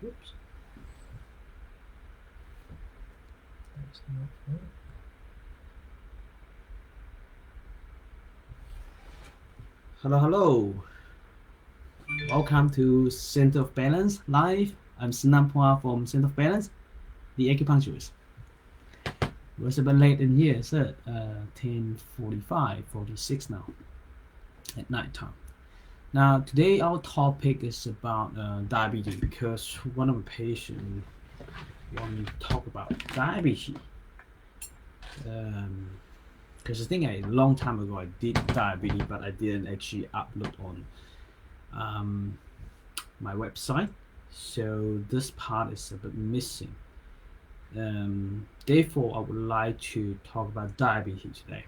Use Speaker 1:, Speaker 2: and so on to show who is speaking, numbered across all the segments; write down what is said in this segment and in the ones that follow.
Speaker 1: Oops. That's not good. Hello, hello. Welcome to Center of Balance Live. I'm Sinampua from Center of Balance, the acupuncturist. Was a bit late in here, so 10:45, 46 now at night time. Now today our topic is about diabetes because one of the patients want me to talk about diabetes. Because I think a long time ago I did diabetes, but I didn't actually upload on my website, so this part is a bit missing. Therefore, I would like to talk about diabetes today,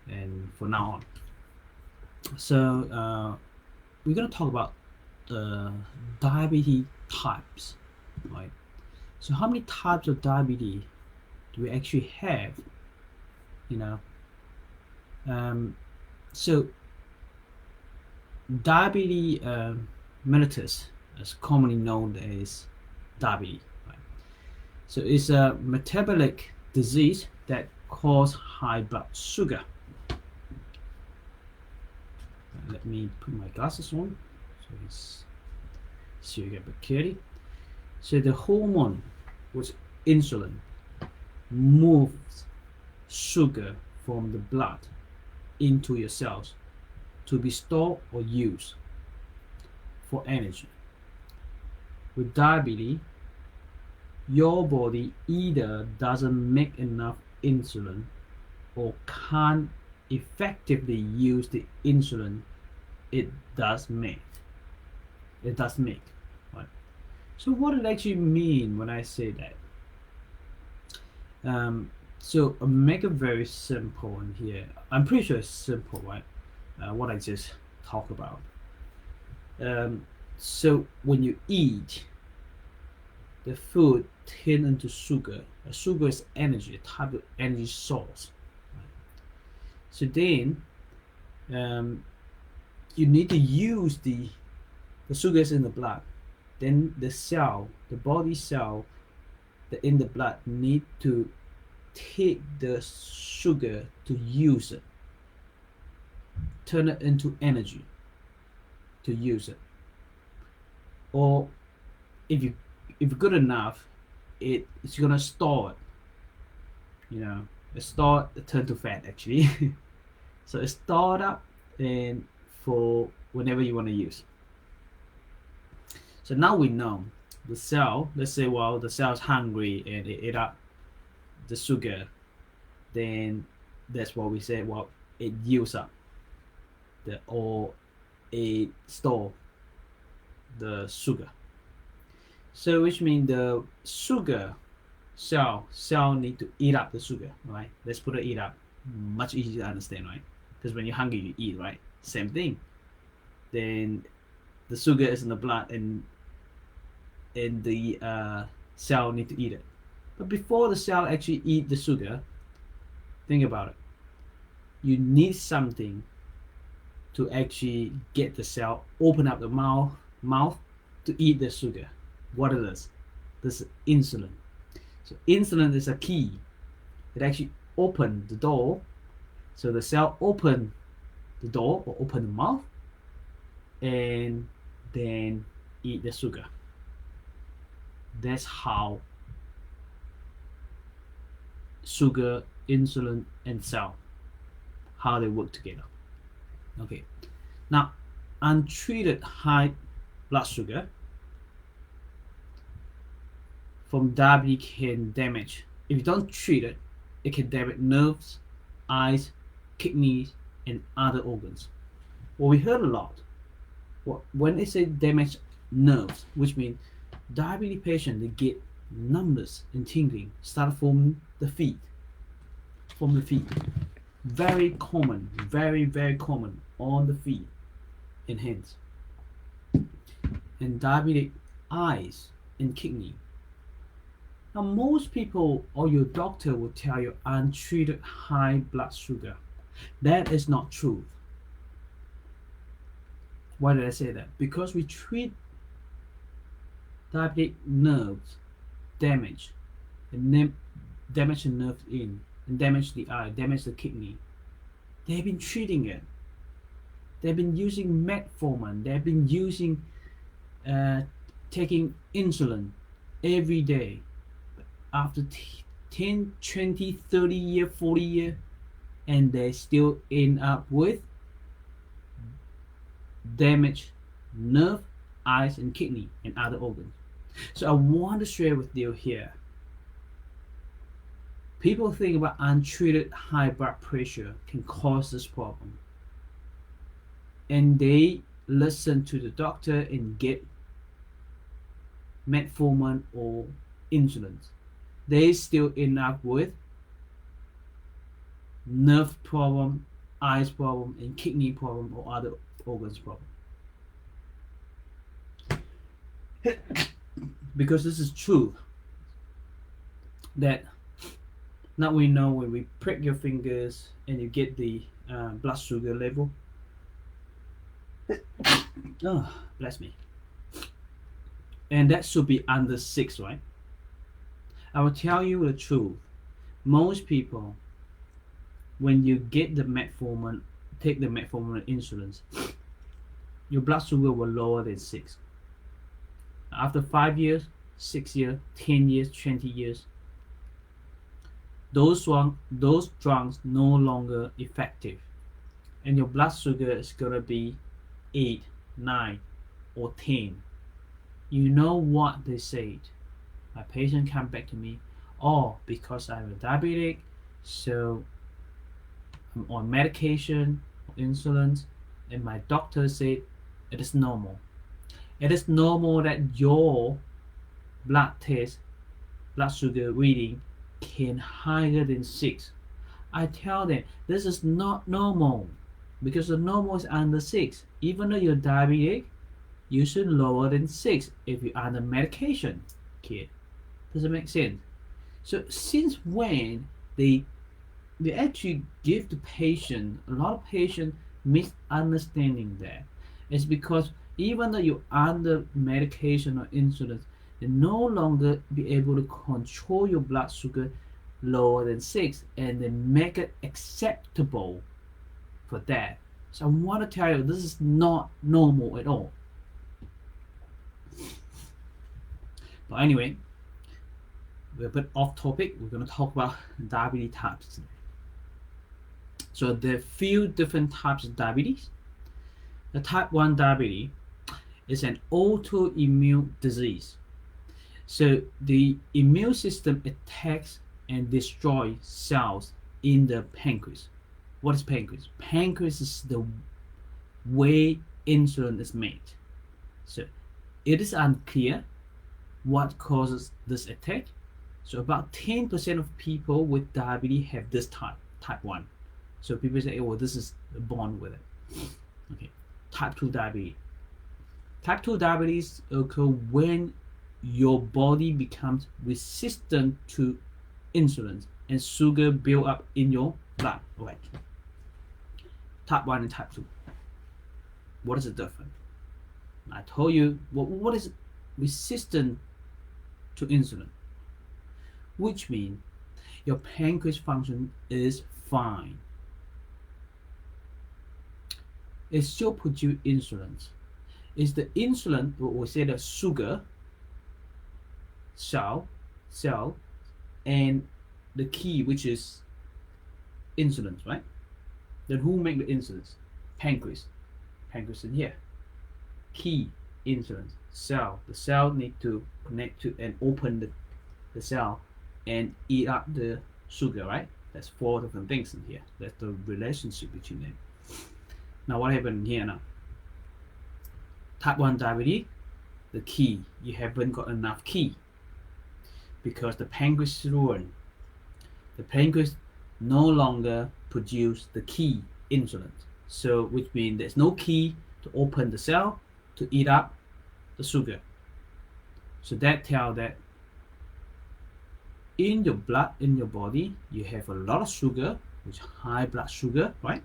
Speaker 1: and for now on. So we're gonna talk about diabetes types, right? So how many types of diabetes do we actually have? You know, so diabetes mellitus, as commonly known as diabetes, right? So it's a metabolic disease that causes high blood sugar. Let me put my glasses on so it's so you get a bit clearly. So the hormone, which insulin, moves sugar from the blood into your cells to be stored or used for energy. With diabetes, your body either doesn't make enough insulin or can't effectively use the insulin it does make. Right? So what does it actually mean when I say that? So I'll make it very simple in here. I'm pretty sure it's simple, right? What I just talked about. So when you eat, the food turns into sugar. Sugar is energy, a type of energy source. Right? So then, you need to use the sugars in the blood. Then the body cell, in the blood need to take the sugar to use it, turn it into energy to use it. Or if you're good enough, it's gonna store it. It's stored, turn to fat actually. So it's stored up and for whenever you want to use. So now we know the cell. Let's say, well, the cell's hungry and it ate up the sugar. Then that's what we say. Well, it uses up or it store the sugar. So which means the sugar cell need to eat up the sugar, right? Let's put it eat up. Much easier to understand, right? Because when you're hungry, you eat, right? Same thing. Then the sugar is in the blood and the cell need to eat it. But before the cell actually eat the sugar, think about it. You need something to actually get the cell open up the mouth to eat the sugar. What it is? This is insulin. So insulin is a key. It actually opens the door. So the cell open the door or open the mouth and then eat the sugar. That's how sugar, insulin, and cell, how they work together. Okay. Now, untreated high blood sugar from diabetes can damage. If you don't treat it, it can damage nerves, eyes, kidneys, and other organs. Well, we heard a lot. When they say damage nerves, which means diabetes patients, they get numbness and tingling start from the feet. Very common, very common on the feet and hands. And diabetic eyes and kidney. Now most people or your doctor will tell you untreated high blood sugar. That is not true. Why did I say that? Because we treat diabetic nerves damage, and damage the nerve in, and damage the eye, damage the kidney. They've been treating it. They've been using metformin. They've been using taking insulin every day. After 10, 20, 30 year, 40 year, and they still end up with damaged nerve, eyes, and kidney, and other organs. So I want to share with you here. People think about untreated high blood pressure can cause this problem, and they listen to the doctor and get metformin or insulin. They still end up with nerve problem, eyes problem, and kidney problem, or other organs problem. Because this is true, that now we know when we prick your fingers and you get the blood sugar level. Oh, bless me. And that should be under 6, right? I will tell you the truth. Most people, when you get the metformin, take the metformin and insulin, your blood sugar will lower than 6. After 5 years, 6 years, 10 years, 20 years, those drugs no longer effective, and your blood sugar is gonna be 8, 9, or 10. You know what they said? My patient come back to me, oh, because I'm a diabetic, so I'm on medication, insulin, and my doctor said it is normal. It is normal that your blood test, blood sugar reading can higher than 6. I tell them this is not normal, because the normal is under 6. Even though you're diabetic, you should lower than 6 if you're under medication, kid. Does it make sense? So since when they actually give the patient, a lot of patients misunderstanding that. It's because even though you're under medication or insulin, they no longer be able to control your blood sugar lower than 6, and they make it acceptable for that. So I want to tell you, this is not normal at all. But anyway, we're a bit off topic. We're going to talk about diabetes types today. So there are few different types of diabetes. The type 1 diabetes is an autoimmune disease. So the immune system attacks and destroys cells in the pancreas. What is pancreas? Pancreas is the way insulin is made. So it is unclear what causes this attack. So about 10% of people with diabetes have this type 1. So people say, oh, this is born with it. Okay. Type 2 diabetes. Type 2 diabetes occur when your body becomes resistant to insulin and sugar build up in your blood. Right. Type 1 and type 2. What is the difference? I told you what is resistant to insulin, which means your pancreas function is fine. It still produce insulin. It's the insulin, what we say the sugar cell, and the key, which is insulin, right? Then who make the insulin? Pancreas. Pancreas in here. Key, insulin. Cell. The cell need to connect to and open the cell and eat up the sugar, right? That's 4 different things in here. That's the relationship between them. Now what happened here now? Type 1 diabetes, the key, you haven't got enough key because the pancreas is ruined. The pancreas no longer produce the key insulin. So which means there's no key to open the cell to eat up the sugar. So that tells that in your blood, in your body, you have a lot of sugar, which is high blood sugar, right?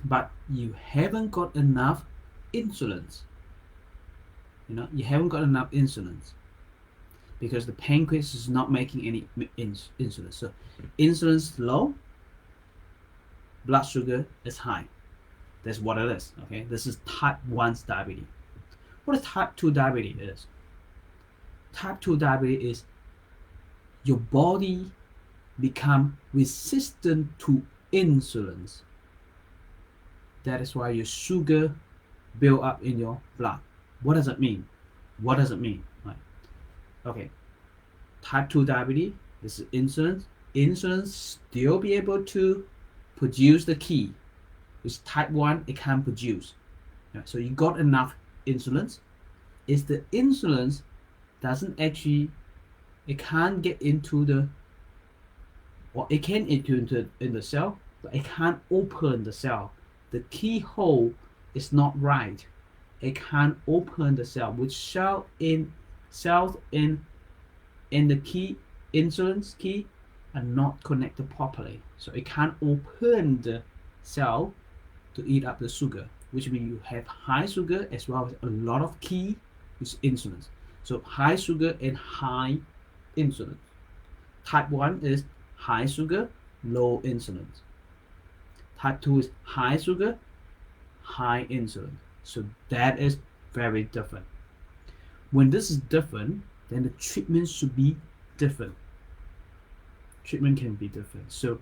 Speaker 1: But you haven't got enough insulin. You haven't got enough insulin because the pancreas is not making any insulin. So insulin is low, blood sugar is high. That's what it is. Okay, this is type 1 diabetes. What a type 2 diabetes is? Type 2 diabetes is your body become resistant to insulin. That is why your sugar build up in your blood. What does it mean? What does it mean? Right. Okay. Type 2 diabetes, this is insulin. Insulin still be able to produce the key, which type 1 it can't produce. Right. So you got enough insulin. It's the insulin doesn't actually, it can't get into the, or it can into in the cell, but it can't open the cell. The keyhole is not right. It can't open the cell, which cells in the key insulin key are not connected properly, so it can't open the cell to eat up the sugar, which means you have high sugar as well as a lot of key, which is insulin. So high sugar and high insulin. Type 1 is high sugar, low insulin. Type 2 is high sugar, high insulin. So that is very different. When this is different, then the treatment should be different. Treatment can be different. So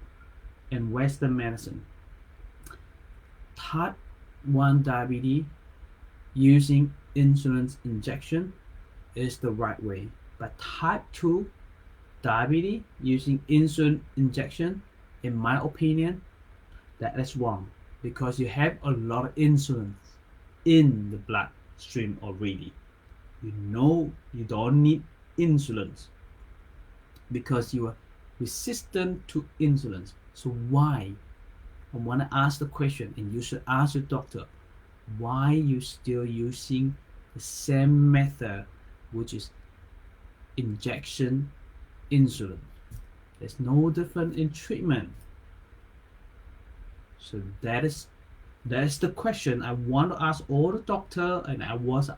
Speaker 1: in Western medicine, type 1 diabetes using insulin injection is the right way, but type 2 diabetes using insulin injection, in my opinion, that is wrong, because you have a lot of insulin in the bloodstream already. You don't need insulin because you are resistant to insulin. So why? I want to ask the question, and you should ask your doctor, why you still using the same method, which is injection insulin? There's no difference in treatment. So that is the question I want to ask all the doctor, and I was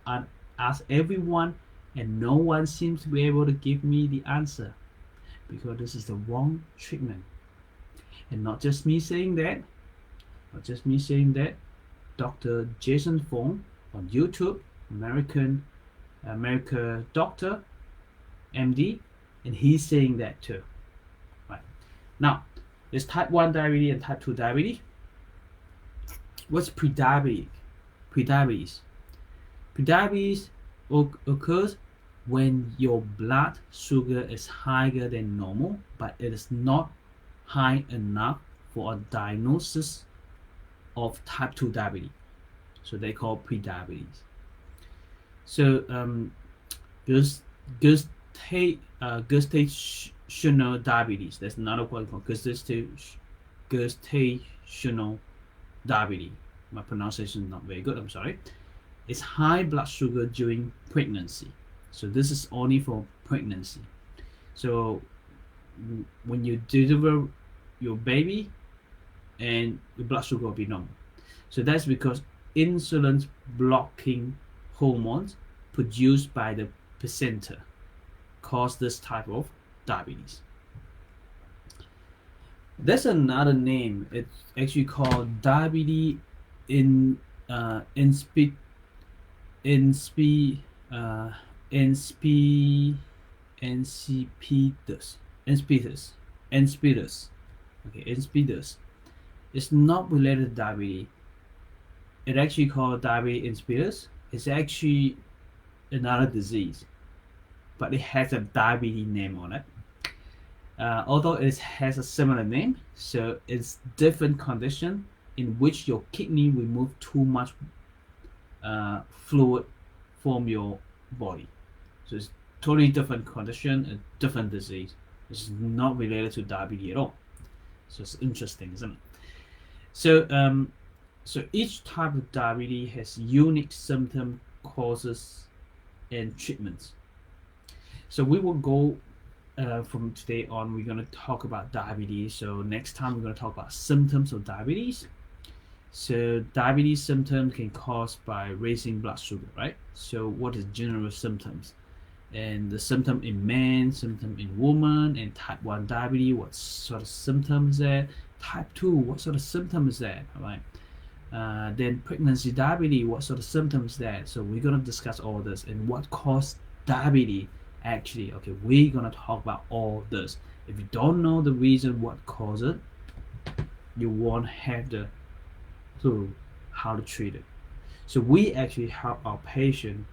Speaker 1: ask everyone, and no one seems to be able to give me the answer, because this is the wrong treatment. And not just me saying that, Dr. Jason Fong on YouTube, America doctor, MD, and he's saying that too. Right. Now, there's type 1 diabetes and type 2 diabetes. What's prediabetes? Prediabetes occurs when your blood sugar is higher than normal, but it is not high enough for a diagnosis of type 2 diabetes. So they call prediabetes. So gestational diabetes. There's another one called gestational diabetes. My pronunciation is not very good, I'm sorry. It's high blood sugar during pregnancy. So this is only for pregnancy. So when you deliver your baby, and your blood sugar will be normal. So that's because insulin blocking hormones produced by the placenta cause this type of diabetes. There's another name. It's actually called diabetes insipidus. Okay, insipidus. It's not related to diabetes. It's actually called diabetes insipidus. It's actually another disease, but it has a diabetes name on it. Although it has a similar name, so it's different condition in which your kidney remove too much fluid from your body. So it's totally different condition, a different disease. It's not related to diabetes at all. So it's interesting, isn't it? So so each type of diabetes has unique symptom, causes, and treatments. So we will go from today on, we're going to talk about diabetes. So next time we're going to talk about symptoms of diabetes. So diabetes symptoms can caused by raising blood sugar, right? So what is general symptoms? And the symptom in men, symptom in woman, and type 1 diabetes, what sort of symptoms there? Type 2, what sort of symptoms there? All right. Then pregnancy diabetes, what sort of symptoms there? So we're gonna discuss all this and what causes diabetes actually. Okay, we're gonna talk about all this. If you don't know the reason what causes it, you won't have the clue how to treat it. So we actually help our patient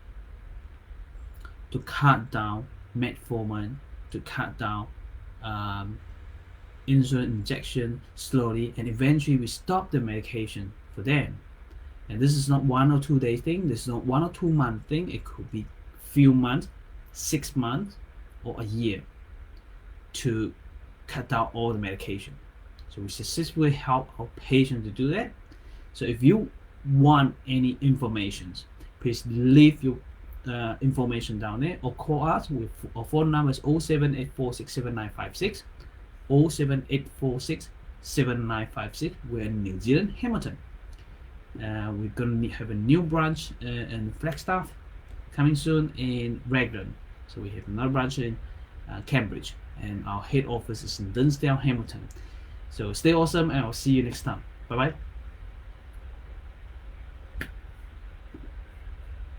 Speaker 1: to cut down metformin, to cut down insulin injection slowly, and eventually we stop the medication for them. And this is not 1 or 2 day thing, this is not 1 or 2 month thing, it could be few months, 6 months, or a year to cut down all the medication. So we successfully help our patient to do that. So if you want any information, please leave your information down there or call us with our phone number is 078467956, 078467956. We're in New Zealand, Hamilton. We're going to have a new branch in Flagstaff coming soon in Raglan. So we have another branch in Cambridge, and our head office is in Dinsdale, Hamilton. So stay awesome, and I'll see you next time. Bye bye.